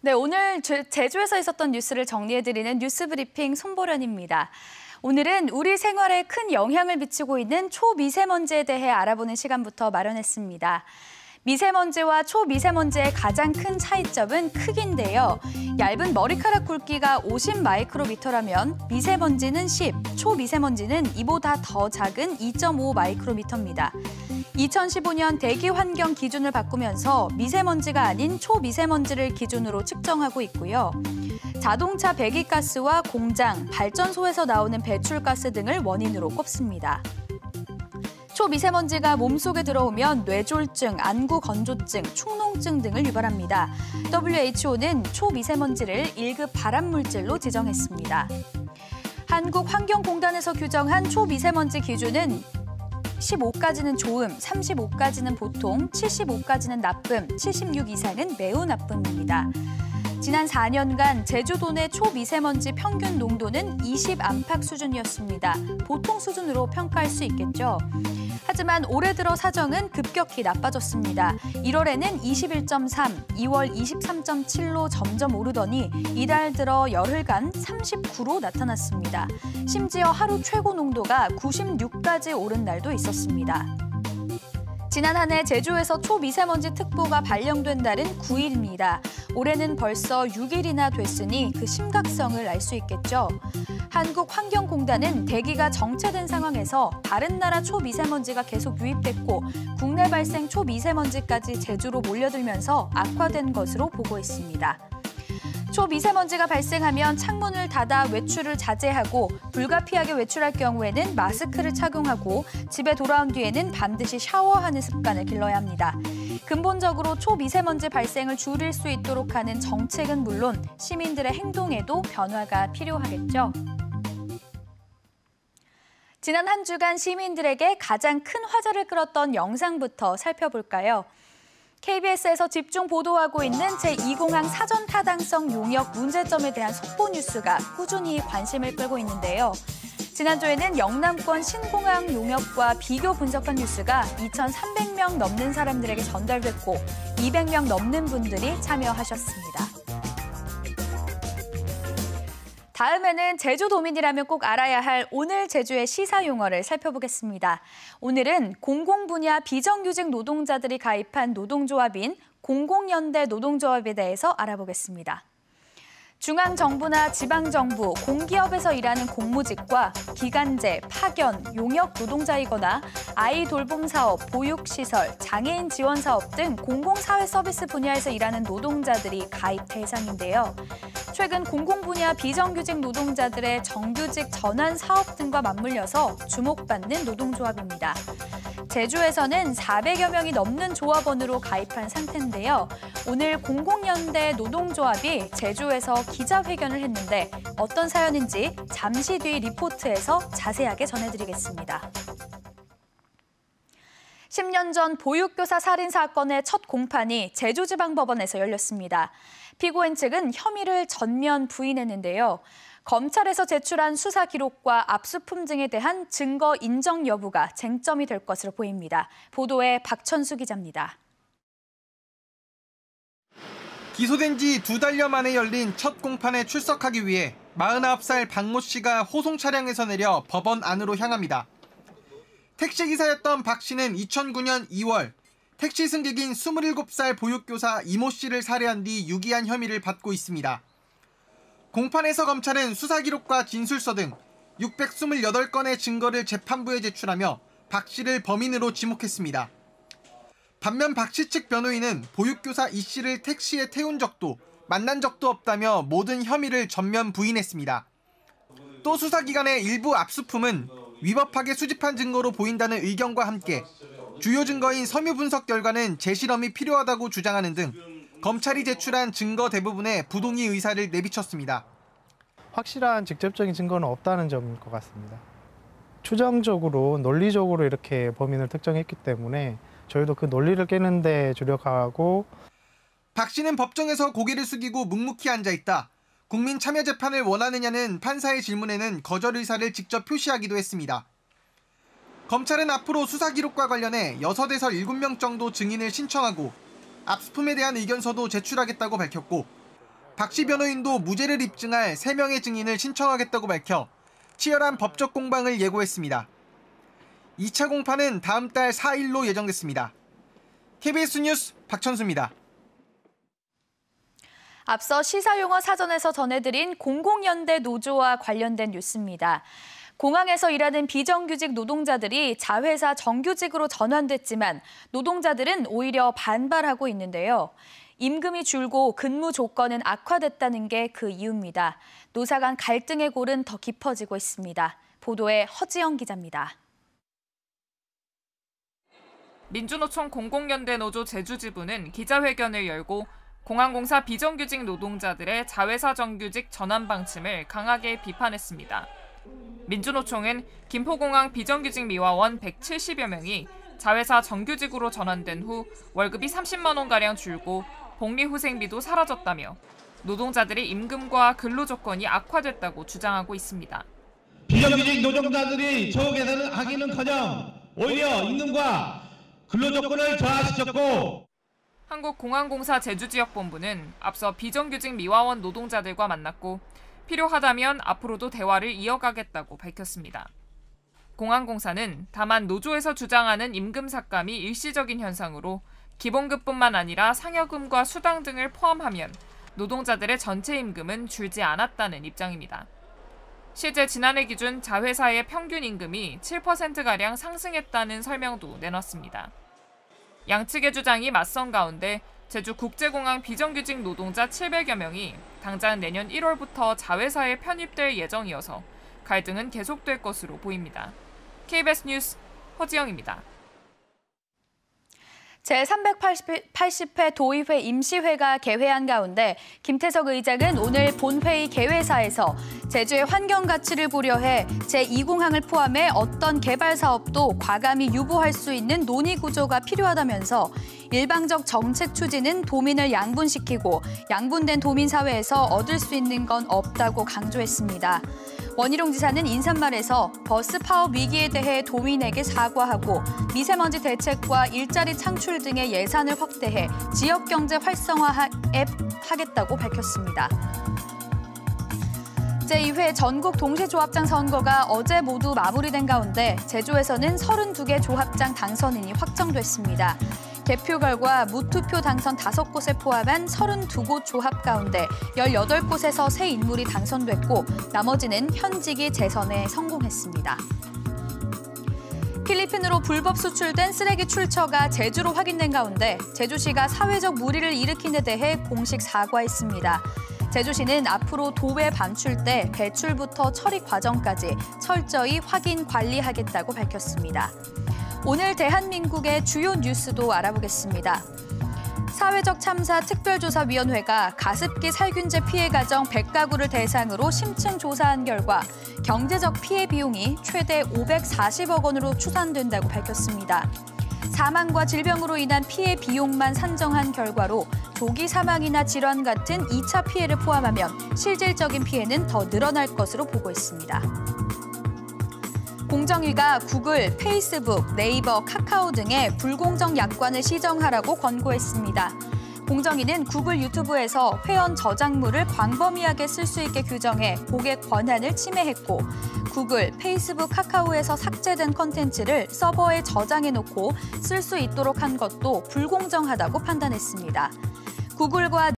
네, 오늘 제주에서 있었던 뉴스를 정리해드리는 뉴스브리핑 손보련입니다. 오늘은 우리 생활에 큰 영향을 미치고 있는 초미세먼지에 대해 알아보는 시간부터 마련했습니다. 미세먼지와 초미세먼지의 가장 큰 차이점은 크기인데요. 얇은 머리카락 굵기가 50 마이크로미터라면 미세먼지는 10, 초미세먼지는 이보다 더 작은 2.5 마이크로미터입니다. 2015년 대기 환경 기준을 바꾸면서 미세먼지가 아닌 초미세먼지를 기준으로 측정하고 있고요. 자동차 배기가스와 공장, 발전소에서 나오는 배출가스 등을 원인으로 꼽습니다. 초미세먼지가 몸속에 들어오면 뇌졸중, 안구건조증, 축농증 등을 유발합니다. WHO는 초미세먼지를 1급 발암물질로 지정했습니다. 한국환경공단에서 규정한 초미세먼지 기준은 15까지는 좋음, 35까지는 보통, 75까지는 나쁨, 76 이상은 매우 나쁨입니다. 지난 4년간 제주도 내 초미세먼지 평균 농도는 20 안팎 수준이었습니다. 보통 수준으로 평가할 수 있겠죠. 하지만 올해 들어 사정은 급격히 나빠졌습니다. 1월에는 21.3, 2월 23.7로 점점 오르더니 이달 들어 열흘간 39로 나타났습니다. 심지어 하루 최고 농도가 96까지 오른 날도 있었습니다. 지난 한 해 제주에서 초미세먼지 특보가 발령된 날은 9일입니다. 올해는 벌써 6일이나 됐으니 그 심각성을 알 수 있겠죠. 한국환경공단은 대기가 정체된 상황에서 다른 나라 초미세먼지가 계속 유입됐고 국내 발생 초미세먼지까지 제주로 몰려들면서 악화된 것으로 보고 있습니다. 초미세먼지가 발생하면 창문을 닫아 외출을 자제하고 불가피하게 외출할 경우에는 마스크를 착용하고 집에 돌아온 뒤에는 반드시 샤워하는 습관을 길러야 합니다. 근본적으로 초미세먼지 발생을 줄일 수 있도록 하는 정책은 물론 시민들의 행동에도 변화가 필요하겠죠. 지난 한 주간 시민들에게 가장 큰 화제를 끌었던 영상부터 살펴볼까요? KBS에서 집중 보도하고 있는 제2공항 사전 타당성 용역 문제점에 대한 속보 뉴스가 꾸준히 관심을 끌고 있는데요. 지난주에는 영남권 신공항 용역과 비교 분석한 뉴스가 2,300명 넘는 사람들에게 전달됐고 200명 넘는 분들이 참여하셨습니다. 다음에는 제주도민이라면 꼭 알아야 할 오늘 제주의 시사 용어를 살펴보겠습니다. 오늘은 공공분야 비정규직 노동자들이 가입한 노동조합인 공공연대 노동조합에 대해서 알아보겠습니다. 중앙정부나 지방정부, 공기업에서 일하는 공무직과 기간제, 파견, 용역 노동자이거나 아이 돌봄 사업, 보육시설, 장애인 지원 사업 등 공공사회 서비스 분야에서 일하는 노동자들이 가입 대상인데요. 최근 공공분야 비정규직 노동자들의 정규직 전환 사업 등과 맞물려서 주목받는 노동조합입니다. 제주에서는 400여 명이 넘는 조합원으로 가입한 상태인데요. 오늘 공공연대 노동조합이 제주에서 기자회견을 했는데 어떤 사연인지 잠시 뒤 리포트에서 자세하게 전해드리겠습니다. 10년 전 보육교사 살인 사건의 첫 공판이 제주지방법원에서 열렸습니다. 피고인 측은 혐의를 전면 부인했는데요. 검찰에서 제출한 수사 기록과 압수품 등에 대한 증거 인정 여부가 쟁점이 될 것으로 보입니다. 보도에 박천수 기자입니다. 기소된 지 2달여 만에 열린 첫 공판에 출석하기 위해 49살 박모 씨가 호송 차량에서 내려 법원 안으로 향합니다. 택시기사였던 박 씨는 2009년 2월 택시 승객인 27살 보육교사 이모 씨를 살해한 뒤 유기한 혐의를 받고 있습니다. 공판에서 검찰은 수사 기록과 진술서 등 628건의 증거를 재판부에 제출하며 박 씨를 범인으로 지목했습니다. 반면 박 씨 측 변호인은 보육교사 이 씨를 택시에 태운 적도 만난 적도 없다며 모든 혐의를 전면 부인했습니다. 또 수사기관의 일부 압수품은 위법하게 수집한 증거로 보인다는 의견과 함께 주요 증거인 섬유 분석 결과는 재실험이 필요하다고 주장하는 등 검찰이 제출한 증거 대부분에 부동의 의사를 내비쳤습니다. 확실한 직접적인 증거는 없다는 점인 것 같습니다. 추정적으로, 논리적으로 이렇게 범인을 특정했기 때문에 저희도 그 논리를 깨는 데 주력하고. 박 씨는 법정에서 고개를 숙이고 묵묵히 앉아있다. 국민 참여 재판을 원하느냐는 판사의 질문에는 거절 의사를 직접 표시하기도 했습니다. 검찰은 앞으로 수사 기록과 관련해 6에서 7명 정도 증인을 신청하고 압수품에 대한 의견서도 제출하겠다고 밝혔고 박 씨 변호인도 무죄를 입증할 3명의 증인을 신청하겠다고 밝혀 치열한 법적 공방을 예고했습니다. 2차 공판은 다음 달 4일로 예정됐습니다. KBS 뉴스 박천수입니다. 앞서 시사용어 사전에서 전해드린 공공연대 노조와 관련된 뉴스입니다. 공항에서 일하는 비정규직 노동자들이 자회사 정규직으로 전환됐지만 노동자들은 오히려 반발하고 있는데요. 임금이 줄고 근무 조건은 악화됐다는 게 그 이유입니다. 노사 간 갈등의 골은 더 깊어지고 있습니다. 보도에 허지영 기자입니다. 민주노총 공공연대 노조 제주지부는 기자회견을 열고 공항공사 비정규직 노동자들의 자회사 정규직 전환 방침을 강하게 비판했습니다. 민주노총은 김포공항 비정규직 미화원 170여 명이 자회사 정규직으로 전환된 후 월급이 30만 원가량 줄고 복리후생비도 사라졌다며 노동자들의 임금과 근로조건이 악화됐다고 주장하고 있습니다. 비정규직 노동자들이 처우 개선하기는커녕 오히려 임금과 근로조건을 저하시켰고 한국공항공사 제주지역본부는 앞서 비정규직 미화원 노동자들과 만났고 필요하다면 앞으로도 대화를 이어가겠다고 밝혔습니다. 공항공사는 다만 노조에서 주장하는 임금 삭감이 일시적인 현상으로 기본급뿐만 아니라 상여금과 수당 등을 포함하면 노동자들의 전체 임금은 줄지 않았다는 입장입니다. 실제 지난해 기준 자회사의 평균 임금이 7%가량 상승했다는 설명도 내놨습니다. 양측의 주장이 맞선 가운데 제주국제공항 비정규직 노동자 700여 명이 당장 내년 1월부터 자회사에 편입될 예정이어서 갈등은 계속될 것으로 보입니다. KBS 뉴스 허지영입니다. 제380회 도의회 임시회가 개회한 가운데 김태석 의장은 오늘 본회의 개회사에서 제주의 환경 가치를 고려해 제2공항을 포함해 어떤 개발 사업도 과감히 유보할 수 있는 논의 구조가 필요하다면서 일방적 정책 추진은 도민을 양분시키고 양분된 도민사회에서 얻을 수 있는 건 없다고 강조했습니다. 원희룡 지사는 인사말에서 버스 파업 위기에 대해 도민에게 사과하고 미세먼지 대책과 일자리 창출 등의 예산을 확대해 지역경제 활성화하겠다고 밝혔습니다. 제2회 전국 동시조합장 선거가 어제 모두 마무리된 가운데 제주에서는 32개 조합장 당선인이 확정됐습니다. 개표 결과 무투표 당선 5곳을 포함한 32곳 조합 가운데 18곳에서 새 인물이 당선됐고 나머지는 현직이 재선에 성공했습니다. 필리핀으로 불법 수출된 쓰레기 출처가 제주로 확인된 가운데 제주시가 사회적 물의를 일으킨 데 대해 공식 사과했습니다. 제주시는 앞으로 도외 반출 때 배출부터 처리 과정까지 철저히 확인 관리하겠다고 밝혔습니다. 오늘 대한민국의 주요 뉴스도 알아보겠습니다. 사회적 참사 특별조사위원회가 가습기 살균제 피해 가정 100가구를 대상으로 심층 조사한 결과 경제적 피해 비용이 최대 540억 원으로 추산된다고 밝혔습니다. 사망과 질병으로 인한 피해 비용만 산정한 결과로 조기 사망이나 질환 같은 2차 피해를 포함하면 실질적인 피해는 더 늘어날 것으로 보고 있습니다. 공정위가 구글, 페이스북, 네이버, 카카오 등의 불공정 약관을 시정하라고 권고했습니다. 공정위는 구글 유튜브에서 회원 저작물을 광범위하게 쓸 수 있게 규정해 고객 권한을 침해했고 구글, 페이스북, 카카오에서 삭제된 콘텐츠를 서버에 저장해놓고 쓸 수 있도록 한 것도 불공정하다고 판단했습니다. 구글과